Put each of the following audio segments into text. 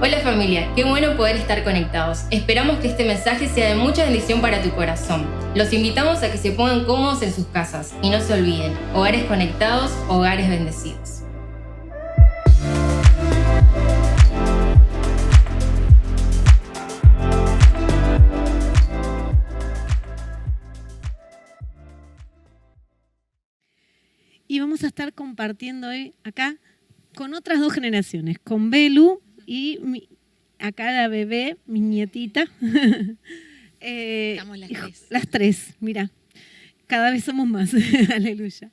Hola familia, qué bueno poder estar conectados. Esperamos que este mensaje sea de mucha bendición para tu corazón. Los invitamos a que se pongan cómodos en sus casas y no se olviden, hogares conectados, hogares bendecidos. Y vamos a estar compartiendo hoy acá con otras dos generaciones, con Belu y acá la bebé, mi nietita. Estamos las tres. Las tres, mira, cada vez somos más, aleluya.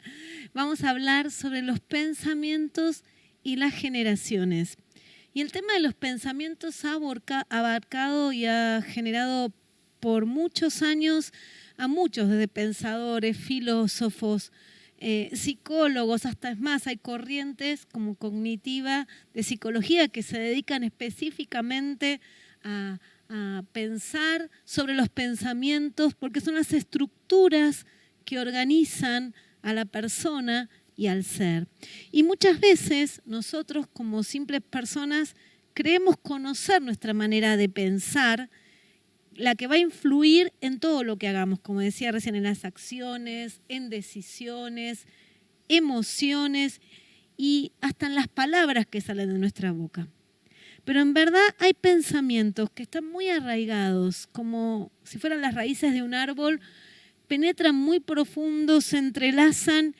Vamos a hablar sobre los pensamientos y las generaciones. Y el tema de los pensamientos ha abarcado y ha generado por muchos años a muchos, desde pensadores, filósofos, psicólogos, hasta es más, hay corrientes como cognitiva de psicología que se dedican específicamente a pensar sobre los pensamientos, porque son las estructuras que organizan a la persona y al ser. Y muchas veces nosotros como simples personas creemos conocer nuestra manera de pensar, la que va a influir en todo lo que hagamos, como decía recién, en las acciones, en decisiones, emociones y hasta en las palabras que salen de nuestra boca. Pero en verdad hay pensamientos que están muy arraigados, como si fueran las raíces de un árbol, penetran muy profundo, se entrelazan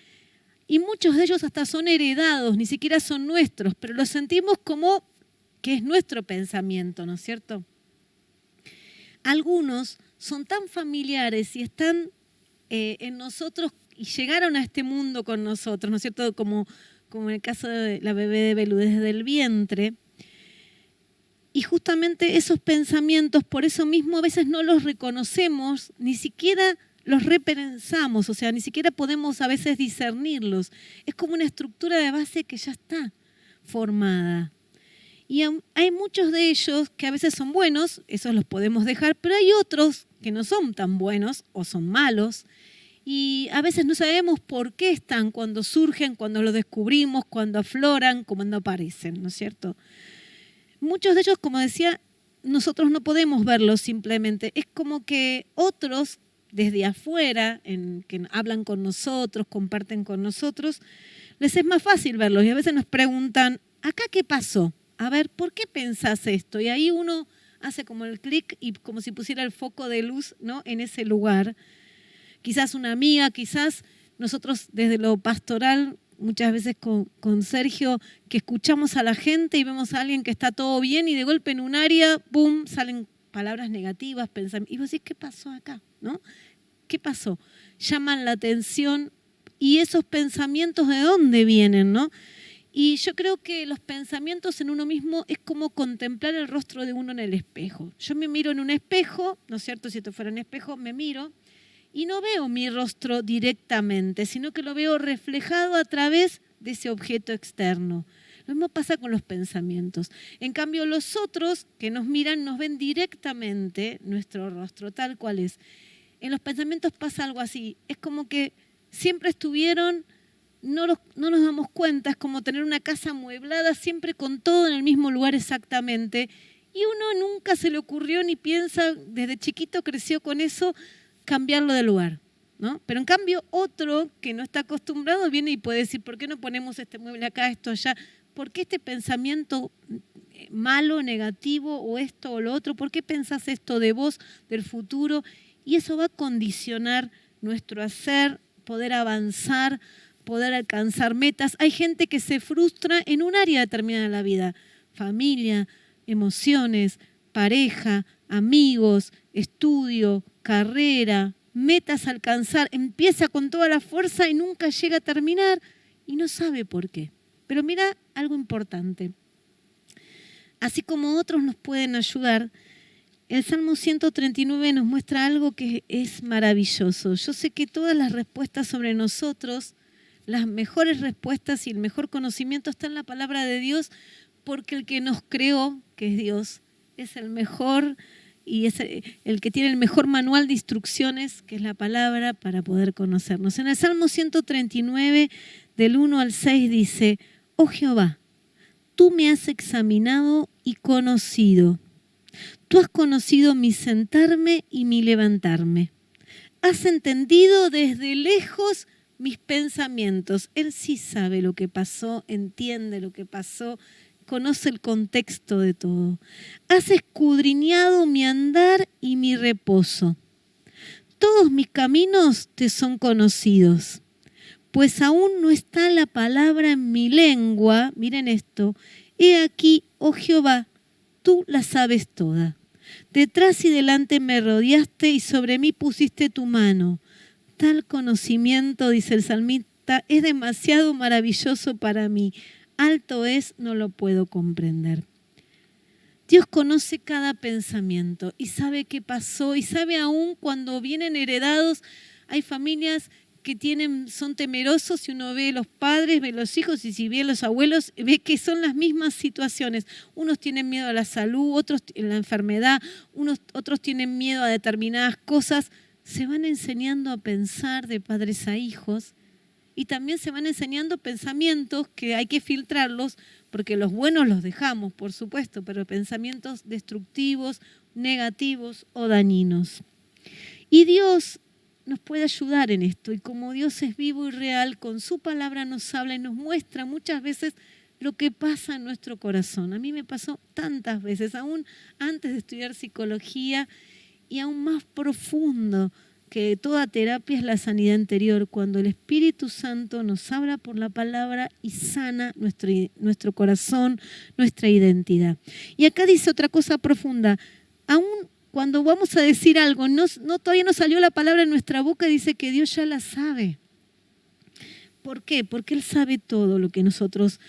y muchos de ellos hasta son heredados, ni siquiera son nuestros, pero los sentimos como que es nuestro pensamiento, ¿no es cierto? Algunos son tan familiares y están en nosotros y llegaron a este mundo con nosotros, ¿no es cierto? Como en el caso de la bebé de Belu, desde el vientre. Y justamente esos pensamientos, por eso mismo a veces no los reconocemos, ni siquiera los repensamos, o sea, ni siquiera podemos a veces discernirlos. Es como una estructura de base que ya está formada. Y hay muchos de ellos que a veces son buenos, esos los podemos dejar, pero hay otros que no son tan buenos o son malos y a veces no sabemos por qué están, cuando surgen, cuando los descubrimos, cuando afloran, cuando aparecen, ¿no es cierto? Muchos de ellos, como decía, nosotros no podemos verlos simplemente. Es como que otros desde afuera, que hablan con nosotros, comparten con nosotros, les es más fácil verlos y a veces nos preguntan, ¿acá qué pasó? A ver, ¿por qué pensás esto? Y ahí uno hace como el clic y como si pusiera el foco de luz, ¿no?, en ese lugar. Quizás una amiga, quizás nosotros desde lo pastoral, muchas veces con Sergio, que escuchamos a la gente y vemos a alguien que está todo bien y de golpe en un área, ¡pum!, salen palabras negativas, pensamientos. Y vos decís, ¿qué pasó acá? ¿No? ¿Qué pasó? Llaman la atención y esos pensamientos, ¿de dónde vienen, no? Y yo creo que los pensamientos en uno mismo es como contemplar el rostro de uno en el espejo. Yo me miro en un espejo, ¿no es cierto? Si esto fuera un espejo, me miro y no veo mi rostro directamente, sino que lo veo reflejado a través de ese objeto externo. Lo mismo pasa con los pensamientos. En cambio, los otros que nos miran nos ven directamente nuestro rostro, tal cual es. En los pensamientos pasa algo así. Es como que siempre estuvieron... No nos damos cuenta, es como tener una casa amueblada siempre con todo en el mismo lugar exactamente. Y uno nunca se le ocurrió ni piensa, desde chiquito creció con eso, cambiarlo de lugar, ¿no? Pero en cambio otro que no está acostumbrado viene y puede decir, ¿por qué no ponemos este mueble acá, esto allá? ¿Por qué este pensamiento malo, negativo, o esto o lo otro? ¿Por qué pensás esto de vos, del futuro? Y eso va a condicionar nuestro hacer, poder avanzar, poder alcanzar metas. Hay gente que se frustra en un área determinada de la vida, familia, emociones, pareja, amigos, estudio, carrera, metas a alcanzar, empieza con toda la fuerza y nunca llega a terminar y no sabe por qué. Pero mira algo importante, así como otros nos pueden ayudar, el Salmo 139 nos muestra algo que es maravilloso. Yo sé que todas las respuestas sobre nosotros, las mejores respuestas y el mejor conocimiento está en la palabra de Dios, porque el que nos creó, que es Dios, es el mejor y es el que tiene el mejor manual de instrucciones, que es la palabra, para poder conocernos. En el Salmo 139, del 1 al 6, dice: Oh Jehová, tú me has examinado y conocido. Tú has conocido mi sentarme y mi levantarme. Has entendido desde lejos mis pensamientos. Él sí sabe lo que pasó, entiende lo que pasó, conoce el contexto de todo. Has escudriñado mi andar y mi reposo. Todos mis caminos te son conocidos, pues aún no está la palabra en mi lengua. Miren esto. He aquí, oh Jehová, tú la sabes toda. Detrás y delante me rodeaste y sobre mí pusiste tu mano. Tal conocimiento, dice el salmista, es demasiado maravilloso para mí. Alto es, no lo puedo comprender. Dios conoce cada pensamiento y sabe qué pasó y sabe aún cuando vienen heredados. Hay familias que son temerosos, y uno ve los padres, ve los hijos, y si ve los abuelos, ve que son las mismas situaciones. Unos tienen miedo a la salud, otros a la enfermedad, otros tienen miedo a determinadas cosas. Se van enseñando a pensar de padres a hijos y también se van enseñando pensamientos que hay que filtrarlos, porque los buenos los dejamos, por supuesto, pero pensamientos destructivos, negativos o dañinos. Y Dios nos puede ayudar en esto, y como Dios es vivo y real, con su palabra nos habla y nos muestra muchas veces lo que pasa en nuestro corazón. A mí me pasó tantas veces, aún antes de estudiar psicología, y aún más profundo que toda terapia es la sanidad interior, cuando el Espíritu Santo nos habla por la palabra y sana nuestro corazón, nuestra identidad. Y acá dice otra cosa profunda. Aún cuando vamos a decir algo, todavía no salió la palabra en nuestra boca, dice que Dios ya la sabe. ¿Por qué? Porque Él sabe todo lo que nosotros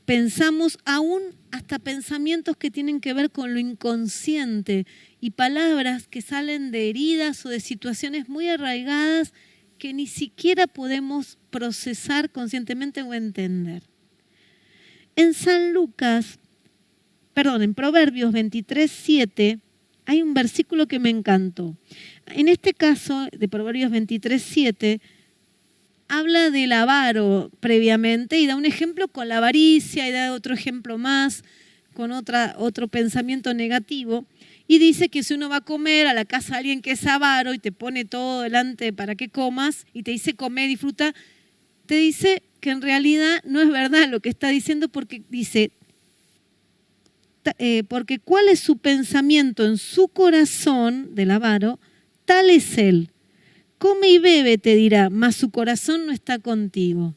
pensamos, aún hasta pensamientos que tienen que ver con lo inconsciente y palabras que salen de heridas o de situaciones muy arraigadas que ni siquiera podemos procesar conscientemente o entender. En Proverbios 23:7 hay un versículo que me encantó. En este caso, de Proverbios 23:7, habla del avaro previamente y da un ejemplo con la avaricia y da otro ejemplo más con otro pensamiento negativo. Y dice que si uno va a comer a la casa de alguien que es avaro y te pone todo delante para que comas y te dice come, disfruta, te dice que en realidad no es verdad lo que está diciendo, porque dice, porque cuál es su pensamiento en su corazón del avaro, tal es él. Come y bebe, te dirá, mas su corazón no está contigo.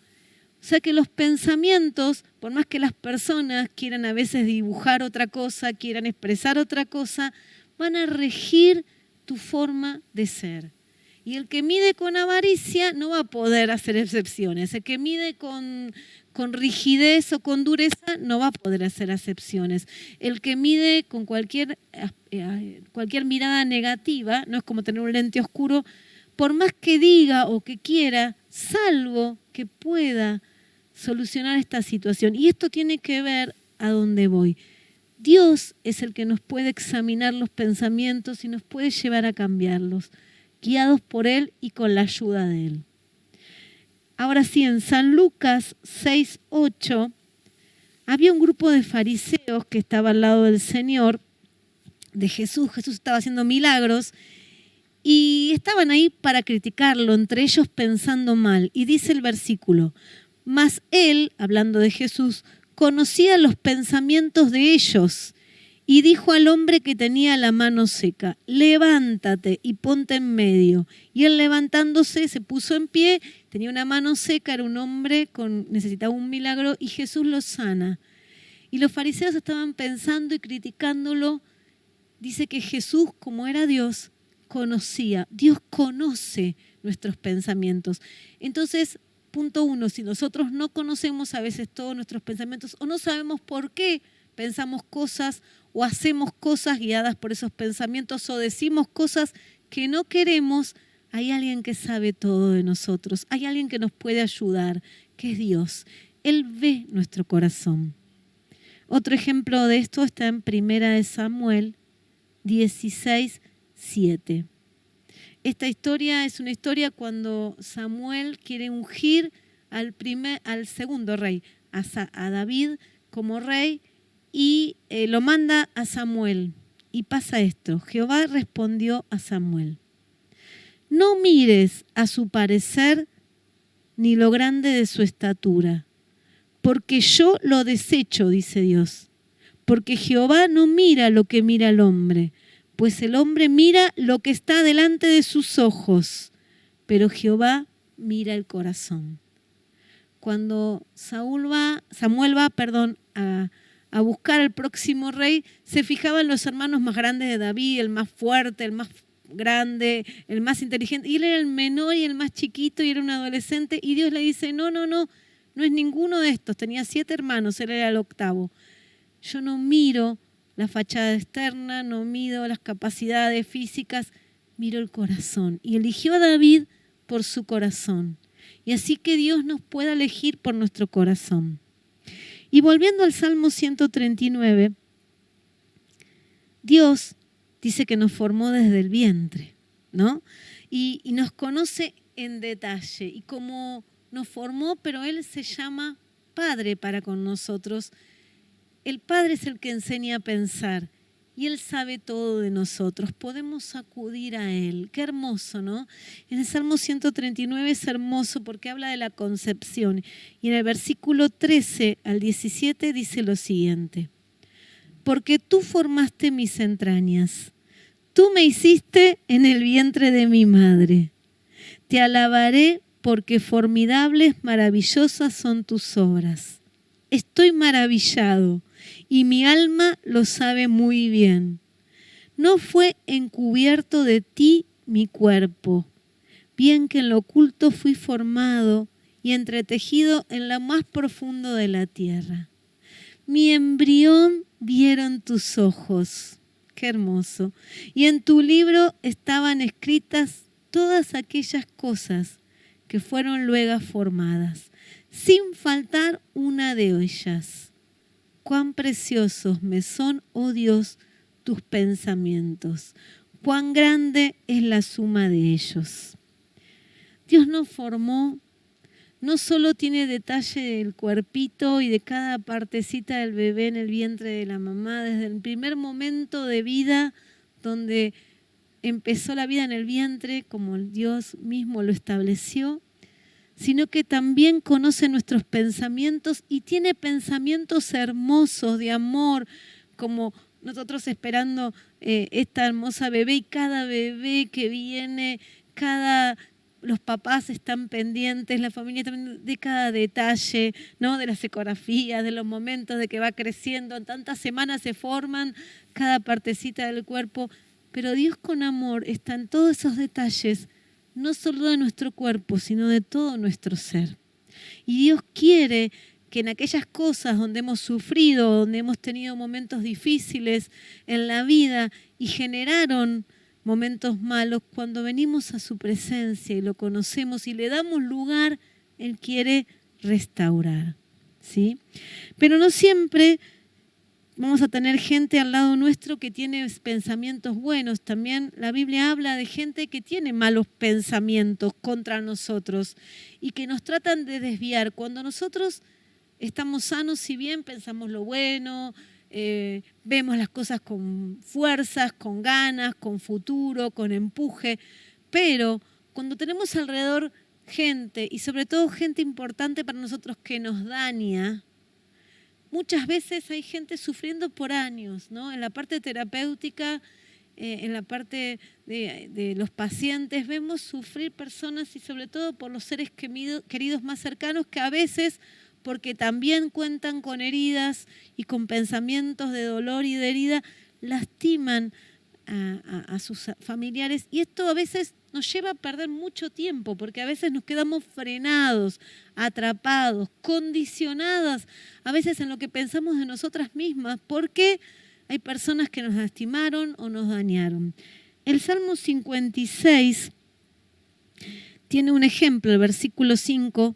O sea que los pensamientos, por más que las personas quieran a veces dibujar otra cosa, quieran expresar otra cosa, van a regir tu forma de ser. Y el que mide con avaricia no va a poder hacer excepciones. El que mide con rigidez o con dureza no va a poder hacer excepciones. El que mide con cualquier mirada negativa, no es como tener un lente oscuro, por más que diga o que quiera, salvo que pueda solucionar esta situación. Y esto tiene que ver a dónde voy. Dios es el que nos puede examinar los pensamientos y nos puede llevar a cambiarlos, guiados por Él y con la ayuda de Él. Ahora sí, en San Lucas 6:8, había un grupo de fariseos que estaba al lado del Señor, de Jesús. Jesús estaba haciendo milagros y estaban ahí para criticarlo, entre ellos pensando mal. Y dice el versículo, mas Él, hablando de Jesús, conocía los pensamientos de ellos y dijo al hombre que tenía la mano seca, levántate y ponte en medio. Y él, levantándose, se puso en pie, tenía una mano seca, era un hombre, necesitaba un milagro, y Jesús lo sana. Y los fariseos estaban pensando y criticándolo. Dice que Jesús, como era Dios, conocía. Dios conoce nuestros pensamientos. Entonces, punto 1, si nosotros no conocemos a veces todos nuestros pensamientos o no sabemos por qué pensamos cosas o hacemos cosas guiadas por esos pensamientos o decimos cosas que no queremos, hay alguien que sabe todo de nosotros, hay alguien que nos puede ayudar, que es Dios. Él ve nuestro corazón. Otro ejemplo de esto está en 1 Samuel 16:7. Esta historia es una historia cuando Samuel quiere ungir al segundo rey, a David como rey, y lo manda a Samuel. Y pasa esto: Jehová respondió a Samuel: no mires a su parecer ni lo grande de su estatura, porque yo lo desecho, dice Dios. Porque Jehová no mira lo que mira el hombre, pues el hombre mira lo que está delante de sus ojos, pero Jehová mira el corazón. Cuando Samuel va a buscar al próximo rey, se fijaban los hermanos más grandes de David, el más fuerte, el más grande, el más inteligente, y él era el menor y el más chiquito y era un adolescente, y Dios le dice: no es ninguno de estos. Tenía 7 hermanos, él era el octavo. Yo no miro la fachada externa, no mido las capacidades físicas, miro el corazón. Y eligió a David por su corazón. Y así que Dios nos pueda elegir por nuestro corazón. Y volviendo al Salmo 139, Dios dice que nos formó desde el vientre, ¿no? Y nos conoce en detalle. Y como nos formó, pero Él se llama Padre para con nosotros. El Padre es el que enseña a pensar y Él sabe todo de nosotros. Podemos acudir a Él. Qué hermoso, ¿no? En el Salmo 139 es hermoso porque habla de la concepción. Y en el versículo 13 al 17 dice lo siguiente: porque tú formaste mis entrañas, tú me hiciste en el vientre de mi madre. Te alabaré porque formidables, maravillosas son tus obras. Estoy maravillado y mi alma lo sabe muy bien. No fue encubierto de ti mi cuerpo, bien que en lo oculto fui formado y entretejido en lo más profundo de la tierra. Mi embrión vieron tus ojos. Qué hermoso. Y en tu libro estaban escritas todas aquellas cosas que fueron luego formadas, sin faltar una de ellas. Cuán preciosos me son, oh Dios, tus pensamientos. Cuán grande es la suma de ellos. Dios nos formó. No solo tiene detalle del cuerpito y de cada partecita del bebé en el vientre de la mamá, desde el primer momento de vida, donde empezó la vida en el vientre, como Dios mismo lo estableció, sino que también conoce nuestros pensamientos y tiene pensamientos hermosos de amor, como nosotros esperando esta hermosa bebé, y cada bebé que viene, los papás están pendientes, la familia también, de cada detalle, ¿no? De las ecografías, de los momentos de que va creciendo. En tantas semanas se forman cada partecita del cuerpo, pero Dios con amor está en todos esos detalles, no solo de nuestro cuerpo, sino de todo nuestro ser. Y Dios quiere que en aquellas cosas donde hemos sufrido, donde hemos tenido momentos difíciles en la vida y generaron momentos malos, cuando venimos a su presencia y lo conocemos y le damos lugar, Él quiere restaurar, ¿sí? Pero no siempre vamos a tener gente al lado nuestro que tiene pensamientos buenos. También la Biblia habla de gente que tiene malos pensamientos contra nosotros y que nos tratan de desviar. Cuando nosotros estamos sanos y bien, pensamos lo bueno, vemos las cosas con fuerzas, con ganas, con futuro, con empuje, pero cuando tenemos alrededor gente, y sobre todo gente importante para nosotros que nos daña, muchas veces hay gente sufriendo por años, ¿no? En la parte terapéutica, en la parte de los pacientes, vemos sufrir personas y sobre todo por los seres queridos más cercanos que a veces, porque también cuentan con heridas y con pensamientos de dolor y de herida, lastiman a sus familiares. Y esto a veces nos lleva a perder mucho tiempo, porque a veces nos quedamos frenados, atrapados, condicionadas, a veces en lo que pensamos de nosotras mismas, porque hay personas que nos lastimaron o nos dañaron. El Salmo 56 tiene un ejemplo, el versículo 5,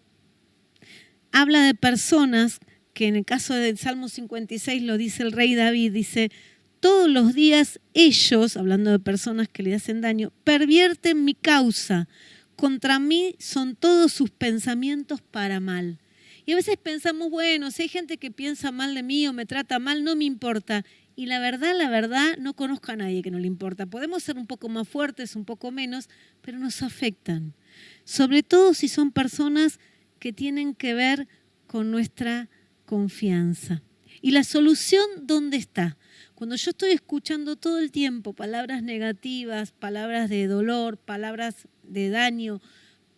habla de personas que en el caso del Salmo 56 lo dice el rey David, dice: todos los días ellos, hablando de personas que le hacen daño, pervierten mi causa, contra mí son todos sus pensamientos para mal. Y a veces pensamos, bueno, si hay gente que piensa mal de mí o me trata mal, no me importa. Y la verdad, no conozco a nadie que no le importa. Podemos ser un poco más fuertes, un poco menos, pero nos afectan. Sobre todo si son personas que tienen que ver con nuestra confianza. ¿Y la solución dónde está? Cuando yo estoy escuchando todo el tiempo palabras negativas, palabras de dolor, palabras de daño,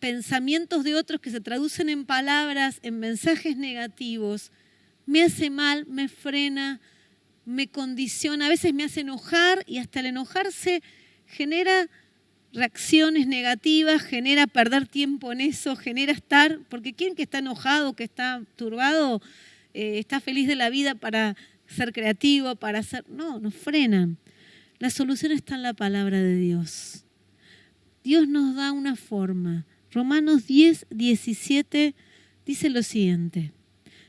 pensamientos de otros que se traducen en palabras, en mensajes negativos, me hace mal, me frena, me condiciona, a veces me hace enojar y hasta el enojarse genera reacciones negativas, genera perder tiempo en eso, genera estar, porque quien que está enojado, que está turbado, está feliz de la vida para ser creativo, para hacer... No, nos frenan. La solución está en la palabra de Dios. Dios nos da una forma. Romanos 10, 17 dice lo siguiente.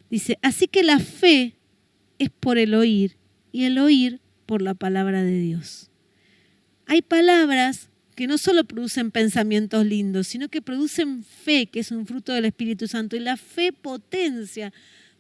Dice, así que la fe es por el oír y el oír por la palabra de Dios. Hay palabras que no solo producen pensamientos lindos, sino que producen fe, que es un fruto del Espíritu Santo. Y la fe potencia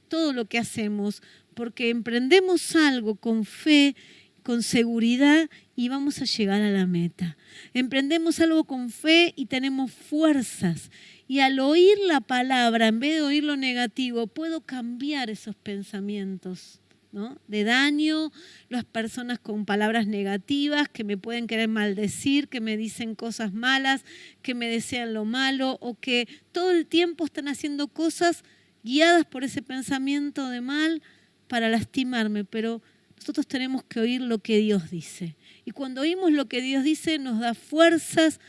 todo lo que hacemos, porque emprendemos algo con fe, con seguridad y vamos a llegar a la meta. Emprendemos algo con fe y tenemos fuerzas. Y al oír la palabra, en vez de oír lo negativo, puedo cambiar esos pensamientos, ¿no? De daño, las personas con palabras negativas que me pueden querer maldecir, que me dicen cosas malas, que me desean lo malo o que todo el tiempo están haciendo cosas guiadas por ese pensamiento de mal para lastimarme, pero nosotros tenemos que oír lo que Dios dice. Y cuando oímos lo que Dios dice, nos da fuerzas,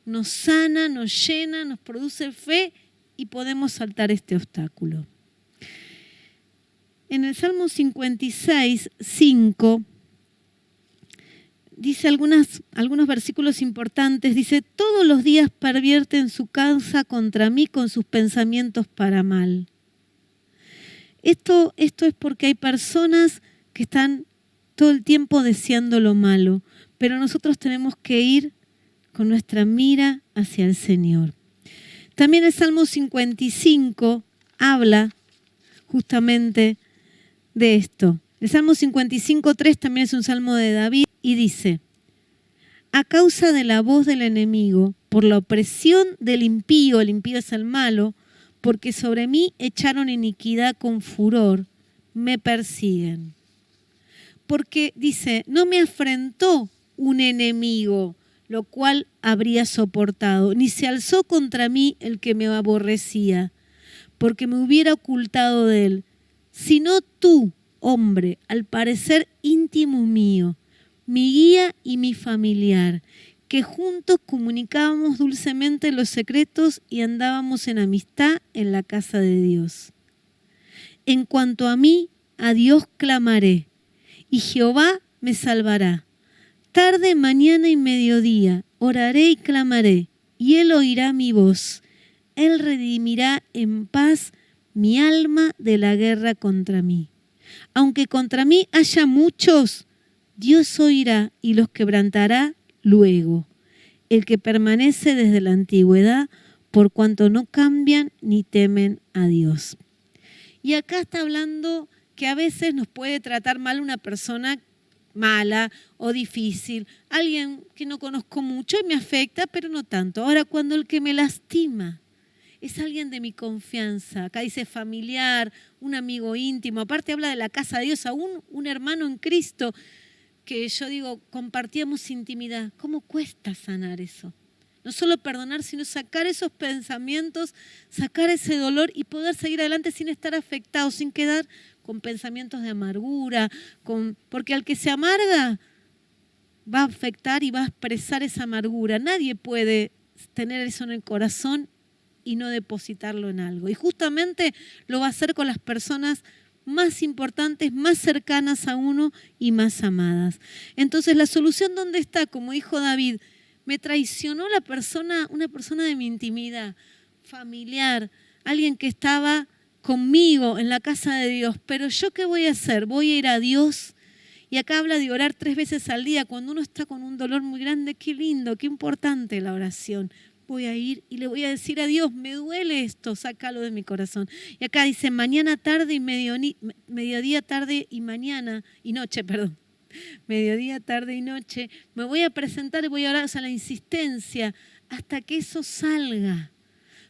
nos sana, nos llena, nos produce fe y podemos saltar este obstáculo. En el Salmo 56, 5, dice algunos versículos importantes. Dice, todos los días pervierten su causa contra mí con sus pensamientos para mal. Esto es porque hay personas que están todo el tiempo deseando lo malo, pero nosotros tenemos que ir con nuestra mira hacia el Señor. También el Salmo 55 habla justamente de esto. El Salmo 55:3 también es un salmo de David y dice, a causa de la voz del enemigo, por la opresión del impío, el impío es el malo, porque sobre mí echaron iniquidad con furor, me persiguen. Porque dice, no me afrentó un enemigo, lo cual habría soportado, ni se alzó contra mí el que me aborrecía, porque me hubiera ocultado de él, sino tú, hombre, al parecer íntimo mío, mi guía y mi familiar, que juntos comunicábamos dulcemente los secretos y andábamos en amistad en la casa de Dios. En cuanto a mí, a Dios clamaré, y Jehová me salvará. Tarde, mañana y mediodía oraré y clamaré, y Él oirá mi voz. Él redimirá en paz mi alma de la guerra contra mí. Aunque contra mí haya muchos, Dios oirá y los quebrantará luego. El que permanece desde la antigüedad, por cuanto no cambian ni temen a Dios. Y acá está hablando que a veces nos puede tratar mal una persona mala o difícil, alguien que no conozco mucho y me afecta, pero no tanto. Ahora, cuando el que me lastima es alguien de mi confianza, acá dice familiar, un amigo íntimo, aparte habla de la casa de Dios, aún un hermano en Cristo, que yo digo, compartíamos intimidad. ¿Cómo cuesta sanar eso? No solo perdonar, sino sacar esos pensamientos, sacar ese dolor y poder seguir adelante sin estar afectado, sin quedar con pensamientos de amargura, porque al que se amarga va a afectar y va a expresar esa amargura. Nadie puede tener eso en el corazón y no depositarlo en algo. Y justamente lo va a hacer con las personas más importantes, más cercanas a uno y más amadas. Entonces, ¿la solución dónde está? Como dijo David, me traicionó una persona de mi intimidad, familiar, alguien que estaba conmigo en la casa de Dios. Pero ¿yo qué voy a hacer? Voy a ir a Dios. Y acá habla de orar 3 veces al día. Cuando uno está con un dolor muy grande, qué lindo, qué importante la oración. voy a ir y le voy a decir a Dios, me duele esto, sácalo de mi corazón. Y acá dice mañana, tarde y mediodía, tarde y mañana, y noche, perdón. Mediodía, tarde y noche, me voy a presentar y voy a orar, o sea, la insistencia, hasta que eso salga.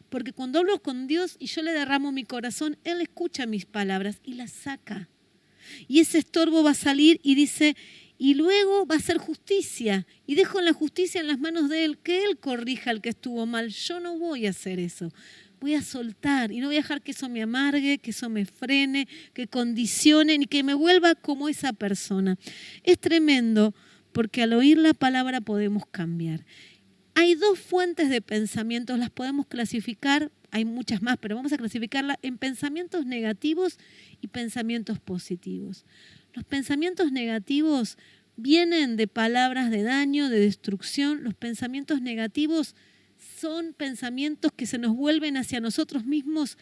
Porque cuando hablo con Dios y yo le derramo mi corazón, Él escucha mis palabras y las saca. Y ese estorbo va a salir y dice, y luego va a hacer justicia. Y dejo la justicia en las manos de Él, que Él corrija al que estuvo mal. Yo no voy a hacer eso. Voy a soltar y no voy a dejar que eso me amargue, que eso me frene, que condicione, ni que me vuelva como esa persona. Es tremendo porque al oír la palabra podemos cambiar. Hay dos fuentes de pensamientos, las podemos clasificar, hay muchas más, pero vamos a clasificarlas en pensamientos negativos y pensamientos positivos. Los pensamientos negativos vienen de palabras de daño, de destrucción. Los pensamientos negativos son pensamientos que se nos vuelven hacia nosotros mismos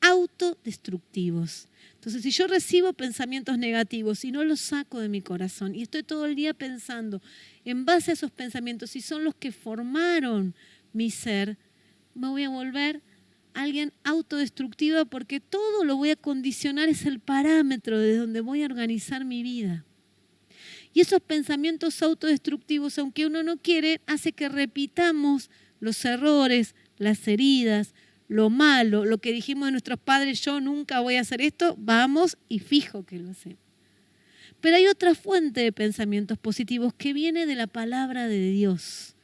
autodestructivos. Entonces, si yo recibo pensamientos negativos y no los saco de mi corazón y estoy todo el día pensando en base a esos pensamientos y son los que formaron mi ser, me voy a volver alguien autodestructiva porque todo lo voy a condicionar, es el parámetro de donde voy a organizar mi vida. Y esos pensamientos autodestructivos, aunque uno no quiere, hace que repitamos los errores, las heridas, lo malo, lo que dijimos de nuestros padres, yo nunca voy a hacer esto, vamos y fijo que lo hacemos. Pero hay otra fuente de pensamientos positivos que viene de la palabra de Dios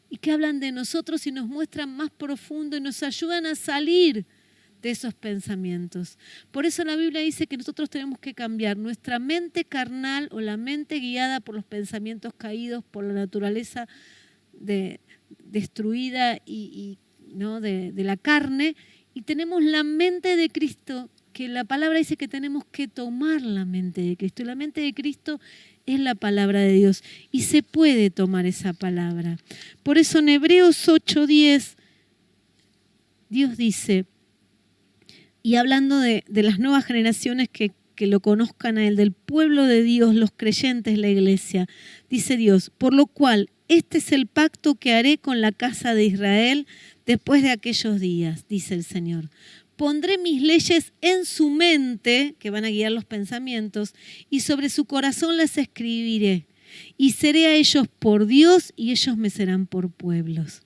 y que hablan de nosotros y nos muestran más profundo y nos ayudan a salir de esos pensamientos. Por eso la Biblia dice que nosotros tenemos que cambiar nuestra mente carnal o la mente guiada por los pensamientos caídos, por la naturaleza destruida ¿no? de la carne, y tenemos la mente de Cristo, que la palabra dice que tenemos que tomar la mente de Cristo, y la mente de Cristo es la palabra de Dios, y se puede tomar esa palabra. Por eso en Hebreos 8:10, Dios dice, y hablando de las nuevas generaciones que lo conozcan a Él, del pueblo de Dios, los creyentes, la iglesia, dice Dios, por lo cual este es el pacto que haré con la casa de Israel después de aquellos días, dice el Señor. Pondré mis leyes en su mente, que van a guiar los pensamientos, y sobre su corazón las escribiré. Y seré a ellos por Dios y ellos me serán por pueblos.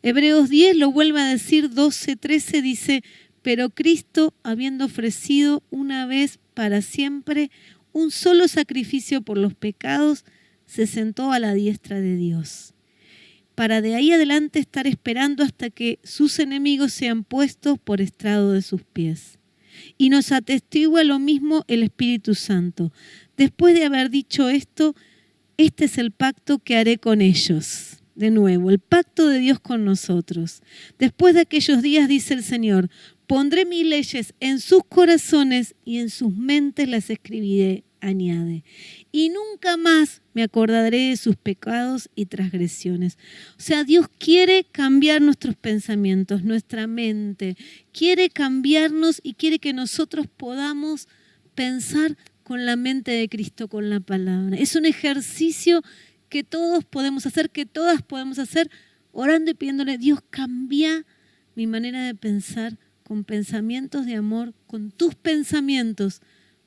Hebreos 10 lo vuelve a decir, 12:13 dice, pero Cristo, habiendo ofrecido una vez para siempre un solo sacrificio por los pecados, se sentó a la diestra de Dios, para de ahí adelante estar esperando hasta que sus enemigos sean puestos por estrado de sus pies. Y nos atestigua lo mismo el Espíritu Santo. Después de haber dicho esto, este es el pacto que haré con ellos. De nuevo, el pacto de Dios con nosotros. Después de aquellos días, dice el Señor, pondré mis leyes en sus corazones y en sus mentes las escribiré, añade. Y nunca más me acordaré de sus pecados y transgresiones. O sea, Dios quiere cambiar nuestros pensamientos, nuestra mente. Quiere cambiarnos y quiere que nosotros podamos pensar con la mente de Cristo, con la palabra. Es un ejercicio que todos podemos hacer, que todas podemos hacer, orando y pidiéndole, Dios, cambia mi manera de pensar con pensamientos de amor, con tus pensamientos,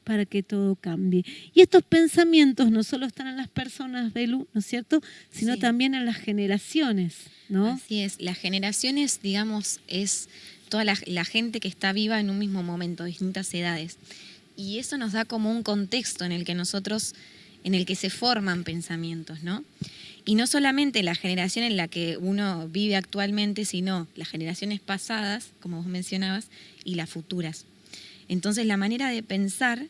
para que todo cambie. Y estos pensamientos no solo están en las personas, Belu, ¿no es cierto?, sino sí, también en las generaciones, ¿no? Así es, las generaciones, digamos, es toda la gente que está viva en un mismo momento, distintas edades. Y eso nos da como un contexto en el que se forman pensamientos, ¿no? Y no solamente la generación en la que uno vive actualmente, sino las generaciones pasadas, como vos mencionabas, y las futuras. Entonces la manera de pensar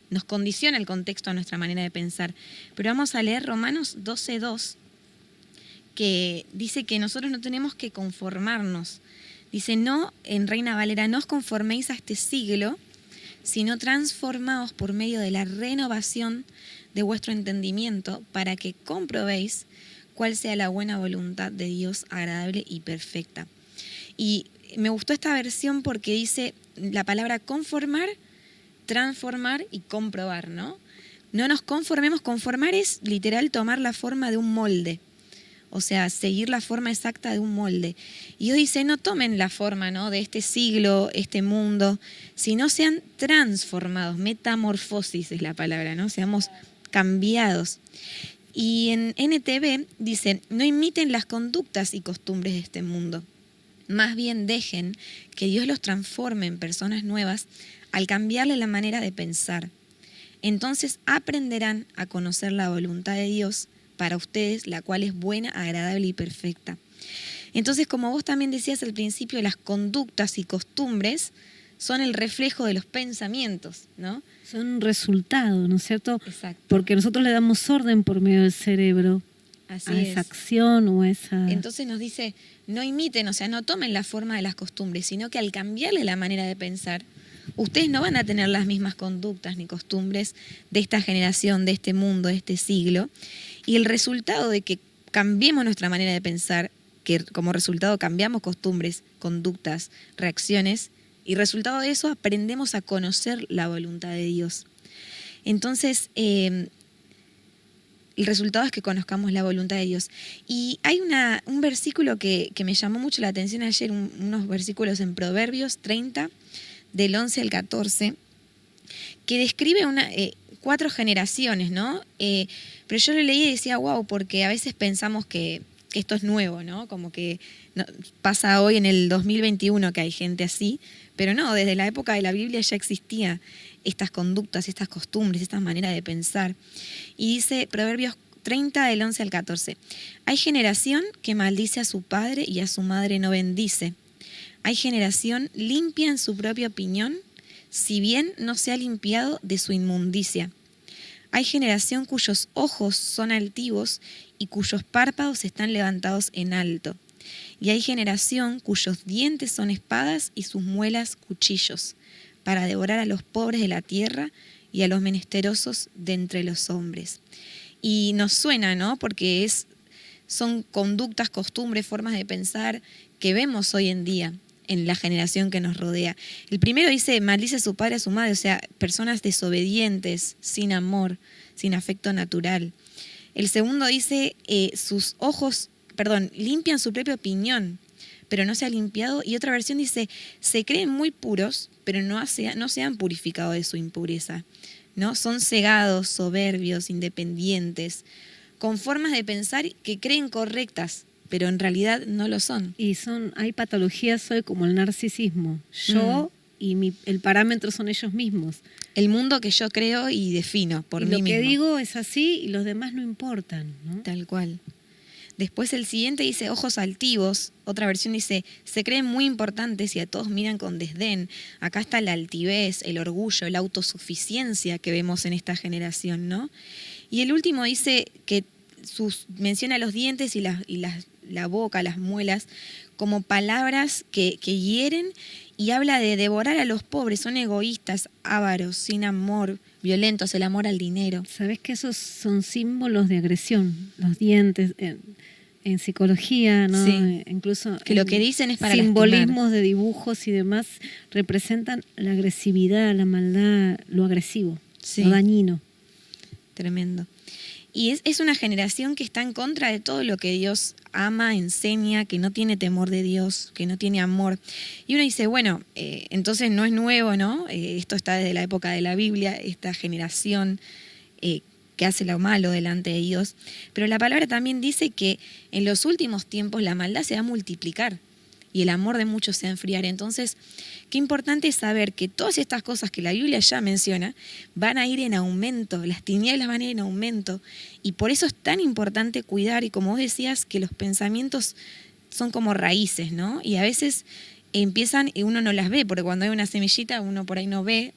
nos condiciona el contexto a nuestra manera de pensar. Pero vamos a leer Romanos 12:2, que dice que nosotros no tenemos que conformarnos. Dice, no, en Reina Valera, no os conforméis a este siglo, sino transformaos por medio de la renovación de vuestro entendimiento, para que comprobéis cuál sea la buena voluntad de Dios, agradable y perfecta. Y me gustó esta versión porque dice la palabra conformar, transformar y comprobar, ¿no? No nos conformemos, conformar es literal tomar la forma de un molde. o sea, seguir la forma exacta de un molde. Y Dios dice, no tomen la forma, ¿no?, de este siglo, este mundo, sino sean transformados, metamorfosis es la palabra, ¿no? Seamos cambiados. Y en NTV dice, no imiten las conductas y costumbres de este mundo, más bien dejen que Dios los transforme en personas nuevas al cambiarle la manera de pensar. Entonces aprenderán a conocer la voluntad de Dios para ustedes, la cual es buena, agradable y perfecta. Entonces, como vos también decías al principio, las conductas y costumbres son el reflejo de los pensamientos, ¿no? Son un resultado, ¿no es cierto? Exacto. Porque nosotros le damos orden por medio del cerebro Así a es. esa acción o a esa... Entonces nos dice, no imiten, o sea, no tomen la forma de las costumbres, sino que al cambiarle la manera de pensar, ustedes no van a tener las mismas conductas ni costumbres de esta generación, de este mundo, de este siglo. Y el resultado de que cambiemos nuestra manera de pensar, que como resultado cambiamos costumbres, conductas, reacciones, y resultado de eso aprendemos a conocer la voluntad de Dios. Entonces, el resultado es que conozcamos la voluntad de Dios. Y hay un versículo que me llamó mucho la atención ayer, unos versículos en Proverbios 30, del 11 al 14, que describe 4 generaciones, ¿no? Pero yo lo leí y decía, wow, porque a veces pensamos que esto es nuevo, ¿no? Como que pasa hoy en el 2021 que hay gente así, pero no, desde la época de la Biblia ya existían estas conductas, estas costumbres, estas maneras de pensar. Y dice Proverbios 30, del 11 al 14, hay generación que maldice a su padre y a su madre no bendice. Hay generación limpia en su propia opinión, si bien no se ha limpiado de su inmundicia. Hay generación cuyos ojos son altivos y cuyos párpados están levantados en alto. Y hay generación cuyos dientes son espadas y sus muelas cuchillos, para devorar a los pobres de la tierra y a los menesterosos de entre los hombres. Y nos suena, ¿no? Porque son conductas, costumbres, formas de pensar que vemos hoy en día en la generación que nos rodea. El primero dice, maldice a su padre, a su madre, o sea, personas desobedientes, sin amor, sin afecto natural. El segundo dice, limpian su propia opinión, pero no se ha limpiado. Y otra versión dice, se creen muy puros, pero no se han purificado de su impureza, ¿no? Son cegados, soberbios, independientes, con formas de pensar que creen correctas, pero en realidad no lo son. Y hay patologías hoy como el narcisismo. Yo y el parámetro son ellos mismos. El mundo que yo creo y defino por mí mismo. Lo que digo es así y los demás no importan, ¿no? Tal cual. Después el siguiente dice ojos altivos. Otra versión dice, se creen muy importantes y a todos miran con desdén. Acá está la altivez, el orgullo, la autosuficiencia que vemos en esta generación, ¿no? Y el último dice que menciona los dientes y la boca, las muelas, como palabras que hieren, y habla de devorar a los pobres. Son egoístas, ávaros, sin amor, violentos, el amor al dinero. ¿Sabés que esos son símbolos de agresión? Los dientes, en psicología, ¿no? Sí. Incluso que lo que dicen es para simbolismos lastimar. de dibujos y demás representan la agresividad, la maldad, lo agresivo, Sí. lo dañino. Tremendo. Y es una generación que está en contra de todo lo que Dios ama, enseña, que no tiene temor de Dios, que no tiene amor. Y uno dice, bueno, entonces no es nuevo, ¿no? Esto está desde la época de la Biblia, esta generación que hace lo malo delante de Dios. Pero la palabra también dice que en los últimos tiempos la maldad se va a multiplicar y el amor de muchos se va a enfriar. Entonces, qué importante es saber que todas estas cosas que la Biblia ya menciona van a ir en aumento, las tinieblas van a ir en aumento, y por eso es tan importante cuidar, y como vos decías, que los pensamientos son como raíces, ¿no? Y a veces empiezan y uno no las ve, porque cuando hay una semillita uno por ahí no ve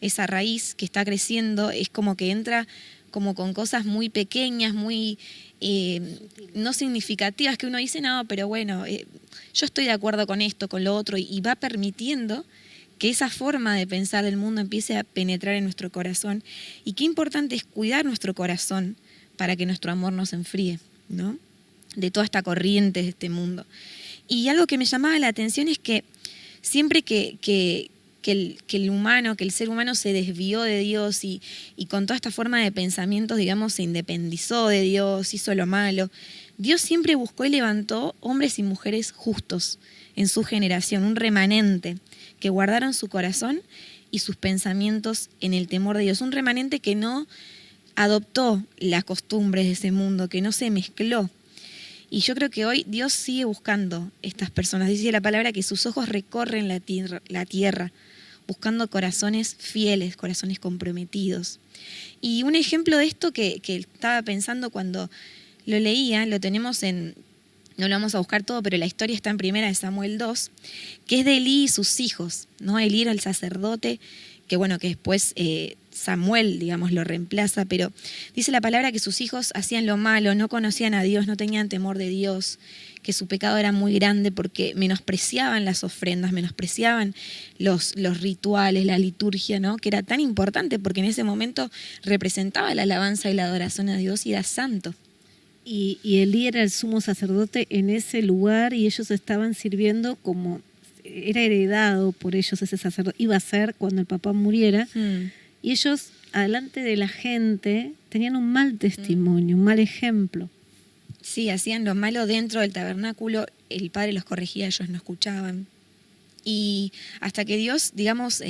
esa raíz que está creciendo, es como que entra como con cosas muy pequeñas, muy no significativas, que uno dice, no, pero bueno, yo estoy de acuerdo con esto, con lo otro, y va permitiendo que esa forma de pensar del mundo empiece a penetrar en nuestro corazón. Y qué importante es cuidar nuestro corazón para que nuestro amor no se enfríe, ¿no? De toda esta corriente de este mundo. Y algo que me llamaba la atención es que siempre que el ser humano se desvió de Dios y con toda esta forma de pensamientos, digamos, se independizó de Dios, hizo lo malo, Dios siempre buscó y levantó hombres y mujeres justos en su generación, un remanente que guardaron su corazón y sus pensamientos en el temor de Dios. Un remanente que no adoptó las costumbres de ese mundo, que no se mezcló. Y yo creo que hoy Dios sigue buscando estas personas. Dice la palabra que sus ojos recorren la tierra, buscando corazones fieles, corazones comprometidos. Y un ejemplo de esto que estaba pensando cuando lo leía, lo tenemos no lo vamos a buscar todo, pero la historia está en 1 Samuel 2, que es de Elí y sus hijos, ¿no? Elí era el sacerdote, que después Samuel, digamos, lo reemplaza, pero dice la palabra que sus hijos hacían lo malo, no conocían a Dios, no tenían temor de Dios, que su pecado era muy grande porque menospreciaban las ofrendas, menospreciaban los rituales, la liturgia, ¿no? Que era tan importante porque en ese momento representaba la alabanza y la adoración a Dios y era santo. Y Elí era el sumo sacerdote en ese lugar y ellos estaban sirviendo como era heredado por ellos ese sacerdote. Iba a ser cuando el papá muriera. Y ellos, adelante de la gente, tenían un mal testimonio, un mal ejemplo. Sí, hacían lo malo dentro del tabernáculo, el padre los corregía, ellos no escuchaban. Y hasta que Dios, digamos,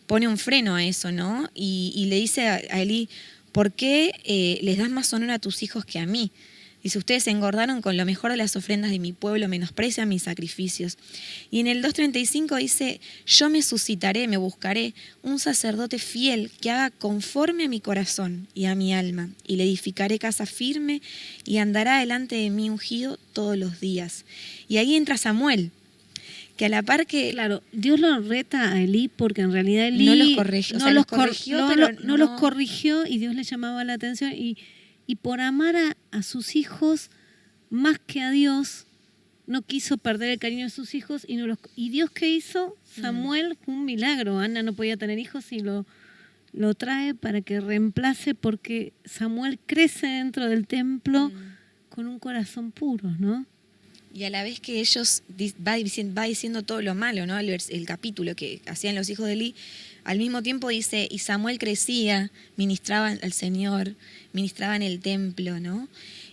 pone un freno a eso, ¿no? Y le dice a Elí, ¿por qué les das más honor a tus hijos que a mí? Dice, ustedes se engordaron con lo mejor de las ofrendas de mi pueblo, menosprecian mis sacrificios. Y en el 2:35 dice, yo me suscitaré, me buscaré un sacerdote fiel que haga conforme a mi corazón y a mi alma, y le edificaré casa firme y andará delante de mí ungido todos los días. Y ahí entra Samuel, que a la par que... Claro, Dios lo reta a Elí porque en realidad Elí no los corrigió, no los corrigió y Dios le llamaba la atención y por amar a sus hijos más que a Dios no quiso perder el cariño de sus hijos y Dios ¿qué hizo? Samuel fue un milagro. Ana no podía tener hijos y lo trae para que reemplace porque Samuel crece dentro del templo con un corazón puro, ¿no? Y a la vez que ellos va diciendo todo lo malo, ¿no? El capítulo que hacían los hijos de Elí, al mismo tiempo dice, y Samuel crecía, ministraba al Señor, ministraba en el templo, ¿no?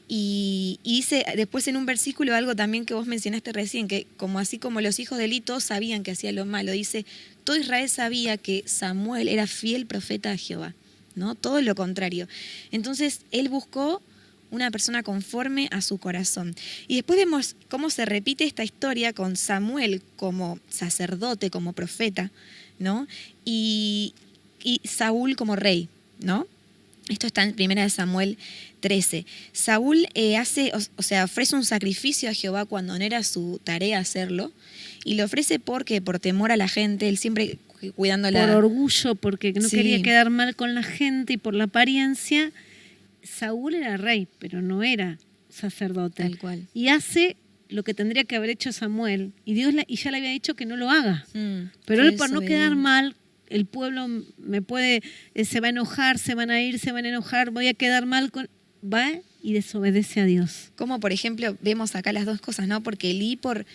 Y dice después en un versículo algo también que vos mencionaste recién, que así como los hijos de Elí todos sabían que hacía lo malo, dice, todo Israel sabía que Samuel era fiel profeta de Jehová, ¿no? Todo lo contrario. Entonces él buscó una persona conforme a su corazón. Y después vemos cómo se repite esta historia con Samuel como sacerdote, como profeta, ¿no? Y Saúl como rey, ¿no? Esto está en 1 Samuel 13. Saúl ofrece un sacrificio a Jehová cuando no era su tarea hacerlo, y lo ofrece porque por temor a la gente, él siempre cuidando por orgullo, porque no quería quedar mal con la gente y por la apariencia. Saúl era rey, pero no era sacerdote. Tal cual. Y hace lo que tendría que haber hecho Samuel. Y Dios ya le había dicho que no lo haga. Pero él, por no quedar mal, el pueblo se va a enojar, se van a ir, se van a enojar, voy a quedar mal va y desobedece a Dios. Como por ejemplo, vemos acá las dos cosas, ¿no? Porque Elí por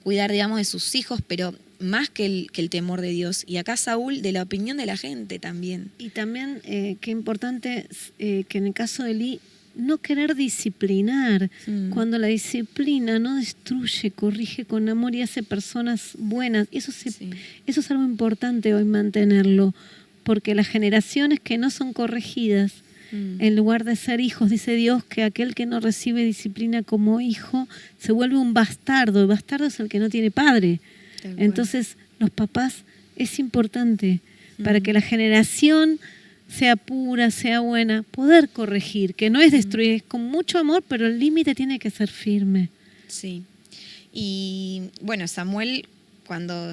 cuidar, digamos, de sus hijos, pero más que el temor de Dios. Y acá Saúl de la opinión de la gente también. Y también, qué importante que en el caso de Elí, no querer disciplinar. Cuando la disciplina no destruye, corrige con amor y hace personas buenas. Eso es algo importante hoy mantenerlo, porque las generaciones que no son corregidas, en lugar de ser hijos, dice Dios que aquel que no recibe disciplina como hijo se vuelve un bastardo. El bastardo es el que no tiene padre. Entonces, los papás es importante para que la generación sea pura, sea buena, poder corregir, que no es destruir, es con mucho amor, pero el límite tiene que ser firme. Sí. Y bueno, Samuel, cuando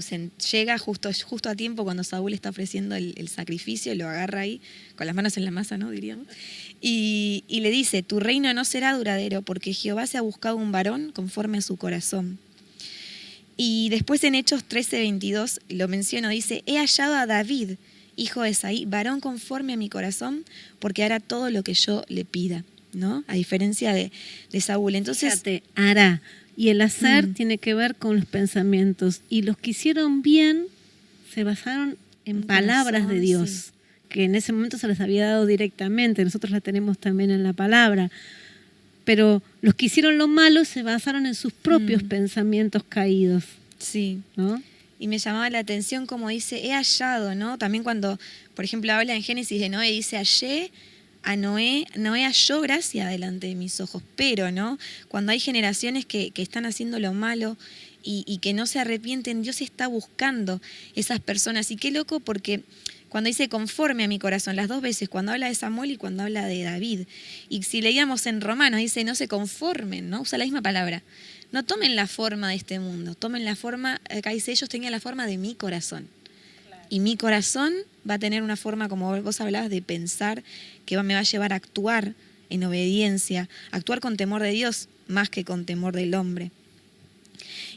llega justo a tiempo, cuando Saúl está ofreciendo el sacrificio, lo agarra ahí, con las manos en la masa, ¿no? Diríamos. Y le dice, tu reino no será duradero, porque Jehová se ha buscado un varón conforme a su corazón. Y después en Hechos 13:22 lo menciono, dice, he hallado a David, hijo de Isaí, varón conforme a mi corazón, porque hará todo lo que yo le pida, ¿no? A diferencia de Saúl. Entonces, fíjate, hará. Y el hacer tiene que ver con los pensamientos. Y los que hicieron bien se basaron en palabras de Dios, que en ese momento se les había dado directamente. Nosotros la tenemos también en la palabra. pero los que hicieron lo malo se basaron en sus propios pensamientos caídos, Sí. ¿no? Y me llamaba la atención como dice, he hallado, ¿no? También cuando, por ejemplo, habla en Génesis de Noé, dice, hallé a Noé halló gracia delante de mis ojos. Pero, ¿no? Cuando hay generaciones que están haciendo lo malo y que no se arrepienten, Dios está buscando esas personas. Y qué loco porque cuando dice conforme a mi corazón, las dos veces, cuando habla de Samuel y cuando habla de David. Y si leíamos en Romanos, dice no se conformen, ¿no? Usa la misma palabra. No tomen la forma de este mundo, tomen la forma, acá dice ellos tenían la forma de mi corazón. Claro. Y mi corazón va a tener una forma, como vos hablabas, de pensar, que me va a llevar a actuar en obediencia, actuar con temor de Dios más que con temor del hombre.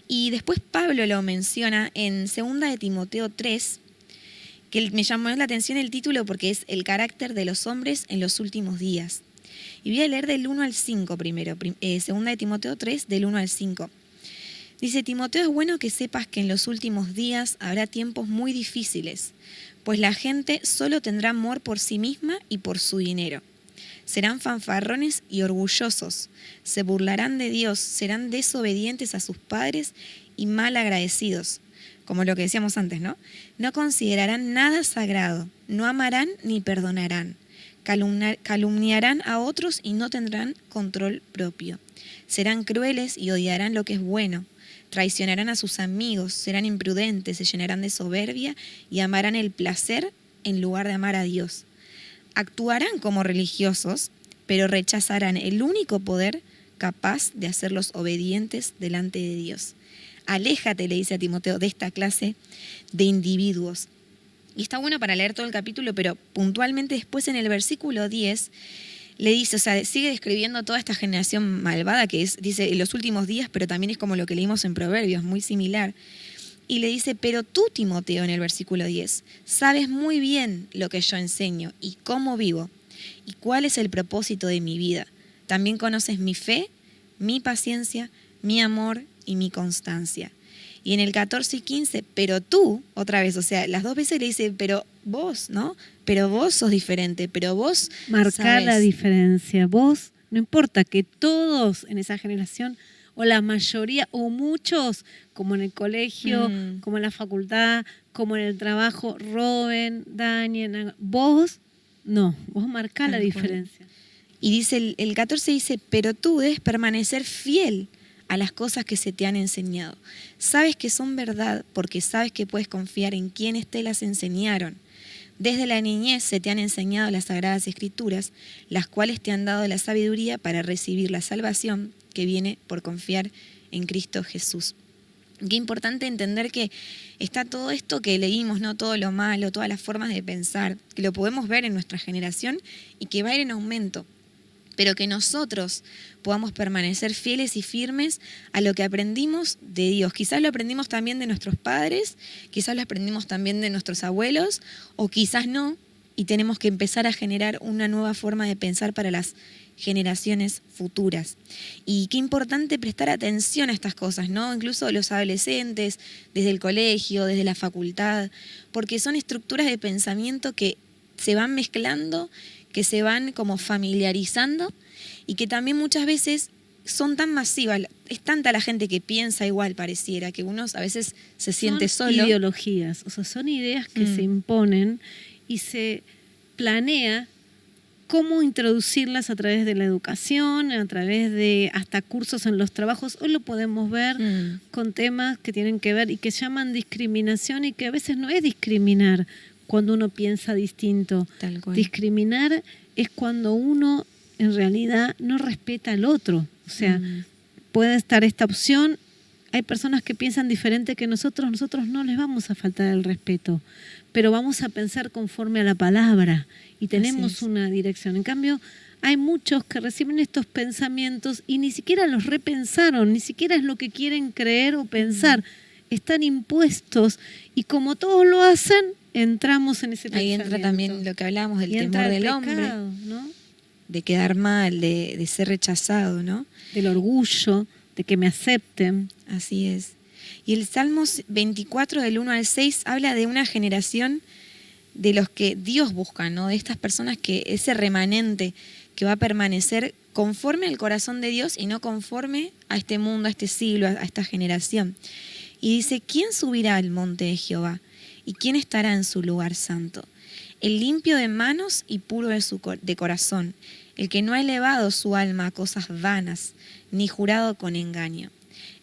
Y después Pablo lo menciona en 2 de Timoteo 3, que me llamó la atención el título porque es el carácter de los hombres en los últimos días. Y voy a leer del 1 al 5 primero, 2 de Timoteo 3, del 1 al 5. Dice, Timoteo, es bueno que sepas que en los últimos días habrá tiempos muy difíciles, pues la gente solo tendrá amor por sí misma y por su dinero. Serán fanfarrones y orgullosos, se burlarán de Dios, serán desobedientes a sus padres y mal agradecidos. Como lo que decíamos antes, ¿no? No considerarán nada sagrado, no amarán ni perdonarán. Calumniarán a otros y no tendrán control propio. Serán crueles y odiarán lo que es bueno. Traicionarán a sus amigos, serán imprudentes, se llenarán de soberbia y amarán el placer en lugar de amar a Dios. Actuarán como religiosos, pero rechazarán el único poder capaz de hacerlos obedientes delante de Dios. Aléjate, le dice a Timoteo, de esta clase de individuos. Y está bueno para leer todo el capítulo, pero puntualmente después en el versículo 10 le dice, o sea, sigue describiendo toda esta generación malvada que es, dice, en los últimos días, pero también es como lo que leímos en Proverbios, muy similar. Y le dice, pero tú, Timoteo, en el versículo 10, sabes muy bien lo que yo enseño y cómo vivo y cuál es el propósito de mi vida. También conoces mi fe, mi paciencia, mi amor y mi constancia. Y en el 14 y 15, pero tú, otra vez, o sea, las dos veces le dice, pero vos, ¿no? Pero vos sos diferente, pero vos marcar la sabés. diferencia. Vos, no importa que todos en esa generación, o la mayoría, o muchos, como en el colegio, como en la facultad, como en el trabajo, roben, dañen. Vos, no, vos marcá la diferencia. Y dice, el 14 dice, pero tú debes permanecer fiel a las cosas que se te han enseñado. Sabes que son verdad porque sabes que puedes confiar en quienes te las enseñaron. Desde la niñez se te han enseñado las Sagradas Escrituras, las cuales te han dado la sabiduría para recibir la salvación que viene por confiar en Cristo Jesús. Qué importante entender que está todo esto que leímos, ¿no? Todo lo malo, todas las formas de pensar, que lo podemos ver en nuestra generación y que va a ir en aumento. Pero que nosotros podamos permanecer fieles y firmes a lo que aprendimos de Dios. Quizás lo aprendimos también de nuestros padres, quizás lo aprendimos también de nuestros abuelos, o quizás no, y tenemos que empezar a generar una nueva forma de pensar para las generaciones futuras. Y qué importante prestar atención a estas cosas, ¿no? Incluso los adolescentes, desde el colegio, desde la facultad, porque son estructuras de pensamiento que se van mezclando, que se van como familiarizando y que también muchas veces son tan masivas. Es tanta la gente que piensa igual, pareciera, que uno a veces se siente solo. Son ideologías, o sea, son ideas que se imponen y se planea cómo introducirlas a través de la educación, a través de hasta cursos en los trabajos. Hoy lo podemos ver con temas que tienen que ver y que llaman discriminación y que a veces no es discriminar cuando uno piensa distinto. Tal cual. Discriminar es cuando uno en realidad no respeta al otro. O sea, puede estar esta opción. Hay personas que piensan diferente que nosotros no les vamos a faltar el respeto, pero vamos a pensar conforme a la palabra y tenemos una dirección. En cambio, hay muchos que reciben estos pensamientos y ni siquiera los repensaron, ni siquiera es lo que quieren creer o pensar. Están impuestos y como todos lo hacen, entramos en ese pensamiento. Ahí entra también lo que hablábamos del temor del hombre, ¿no? De quedar mal, de ser rechazado, ¿no? Del orgullo, de que me acepten. Así es. Y el Salmos 24, del 1 al 6, habla de una generación de los que Dios busca, ¿no? De estas personas que ese remanente que va a permanecer conforme al corazón de Dios y no conforme a este mundo, a este siglo, a esta generación. Y dice, ¿quién subirá al monte de Jehová? ¿Y quién estará en su lugar santo? El limpio de manos y puro de corazón, el que no ha elevado su alma a cosas vanas, ni jurado con engaño.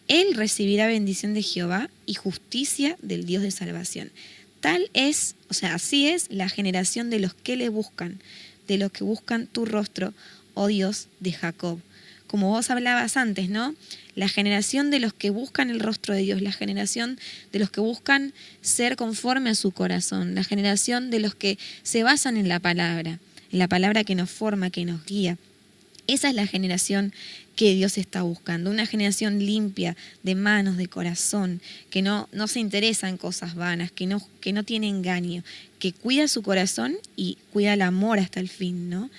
Él recibirá bendición de Jehová y justicia del Dios de salvación. Tal es, o sea, así es la generación de los que le buscan, de los que buscan tu rostro, oh Dios de Jacob. Como vos hablabas antes, ¿no? La generación de los que buscan el rostro de Dios, la generación de los que buscan ser conforme a su corazón, la generación de los que se basan en la palabra que nos forma, que nos guía. Esa es la generación que Dios está buscando, una generación limpia de manos, de corazón, que no se interesa en cosas vanas, que no tiene engaño, que cuida su corazón y cuida el amor hasta el fin, ¿no?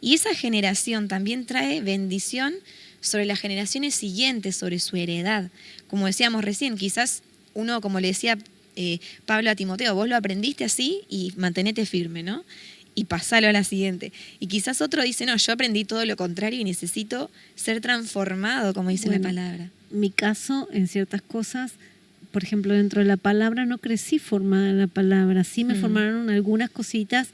Y esa generación también trae bendición sobre las generaciones siguientes, sobre su heredad. Como decíamos recién, quizás uno, como le decía Pablo a Timoteo, vos lo aprendiste así y mantenete firme, ¿no? Y pasalo a la siguiente. Y quizás otro dice, no, yo aprendí todo lo contrario y necesito ser transformado, como dice la palabra. Mi caso, en ciertas cosas, por ejemplo, dentro de la palabra, no crecí formada en la palabra. Sí me formaron algunas cositas,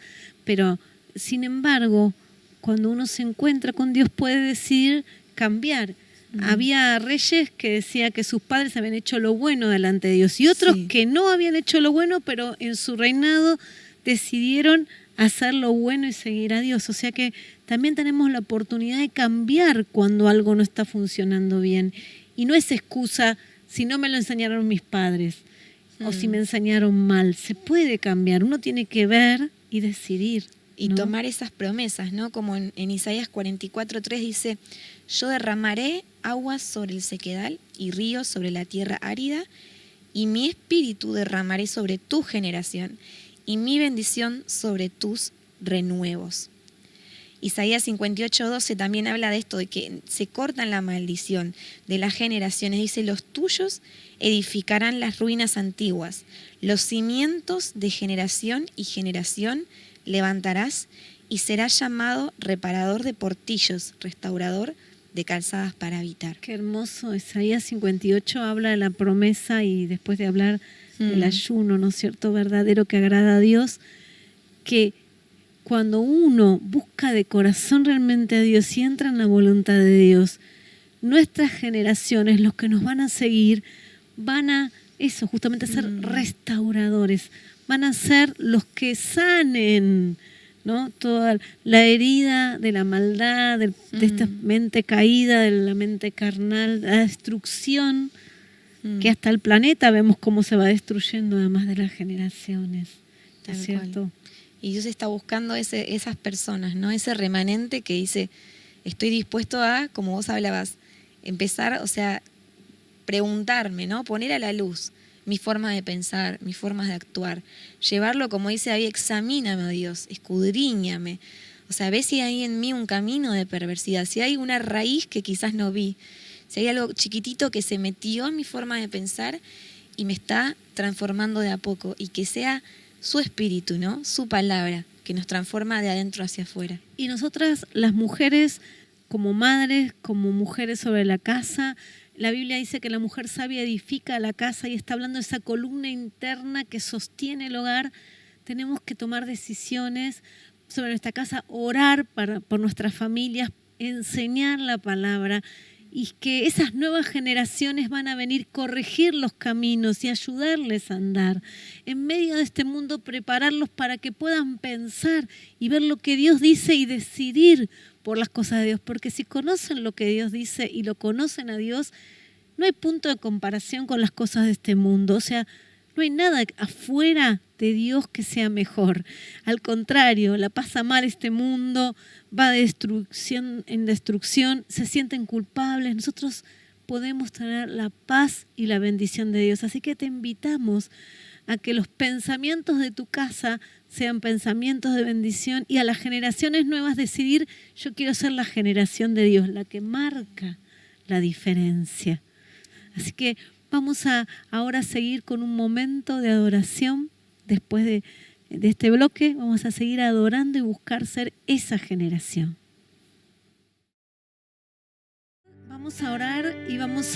pero sin embargo, cuando uno se encuentra con Dios puede decidir cambiar. Había reyes que decían que sus padres habían hecho lo bueno delante de Dios y otros que no habían hecho lo bueno, pero en su reinado decidieron hacer lo bueno y seguir a Dios. O sea que también tenemos la oportunidad de cambiar cuando algo no está funcionando bien. Y no es excusa si no me lo enseñaron mis padres o si me enseñaron mal. Se puede cambiar. Uno tiene que ver y decidir, y ¿no? tomar esas promesas, ¿no? Como en Isaías 44:3 dice, yo derramaré aguas sobre el sequedal y ríos sobre la tierra árida, y mi espíritu derramaré sobre tu generación, y mi bendición sobre tus renuevos. Isaías 58:12 también habla de esto, de que se cortan la maldición de las generaciones. Dice, los tuyos edificarán las ruinas antiguas, los cimientos de generación y generación levantarás, y serás llamado reparador de portillos, restaurador de calzadas para habitar. Qué hermoso. Isaías 58 habla de la promesa y después de hablar del ayuno, ¿no es cierto?, verdadero que agrada a Dios, que cuando uno busca de corazón realmente a Dios y entra en la voluntad de Dios, nuestras generaciones, los que nos van a seguir, van a eso, justamente ser restauradores, van a ser los que sanen, ¿no?, toda la herida de la maldad, de esta mente caída, de la mente carnal, la destrucción, que hasta el planeta vemos cómo se va destruyendo además de las generaciones, ¿no es cierto? Y Dios está buscando esas personas, ¿no? Ese remanente que dice, estoy dispuesto a, como vos hablabas, empezar, o sea, preguntarme, ¿no? Poner a la luz mi forma de pensar, mis formas de actuar, llevarlo, como dice ahí, examíname, oh Dios, escudriñame. O sea, ve si hay en mí un camino de perversidad, si hay una raíz que quizás no vi, si hay algo chiquitito que se metió en mi forma de pensar y me está transformando de a poco, y que sea su espíritu, ¿no?, su palabra, que nos transforma de adentro hacia afuera. Y nosotras, las mujeres, como madres, como mujeres sobre la casa, la Biblia dice que la mujer sabia edifica la casa y está hablando de esa columna interna que sostiene el hogar. Tenemos que tomar decisiones sobre nuestra casa, orar por nuestras familias, enseñar la palabra, y que esas nuevas generaciones van a venir a corregir los caminos y ayudarles a andar. En medio de este mundo, prepararlos para que puedan pensar y ver lo que Dios dice y decidir por las cosas de Dios. Porque si conocen lo que Dios dice y lo conocen a Dios, no hay punto de comparación con las cosas de este mundo. O sea, no hay nada afuera de Dios que sea mejor. Al contrario, la pasa mal este mundo, va de destrucción en destrucción, se sienten culpables. Nosotros podemos tener la paz y la bendición de Dios. Así que te invitamos a que los pensamientos de tu casa sean pensamientos de bendición, y a las generaciones nuevas decidir, yo quiero ser la generación de Dios, la que marca la diferencia. Así que vamos a ahora seguir con un momento de adoración. Después de este bloque vamos a seguir adorando y buscar ser esa generación. vamos a orar y vamos a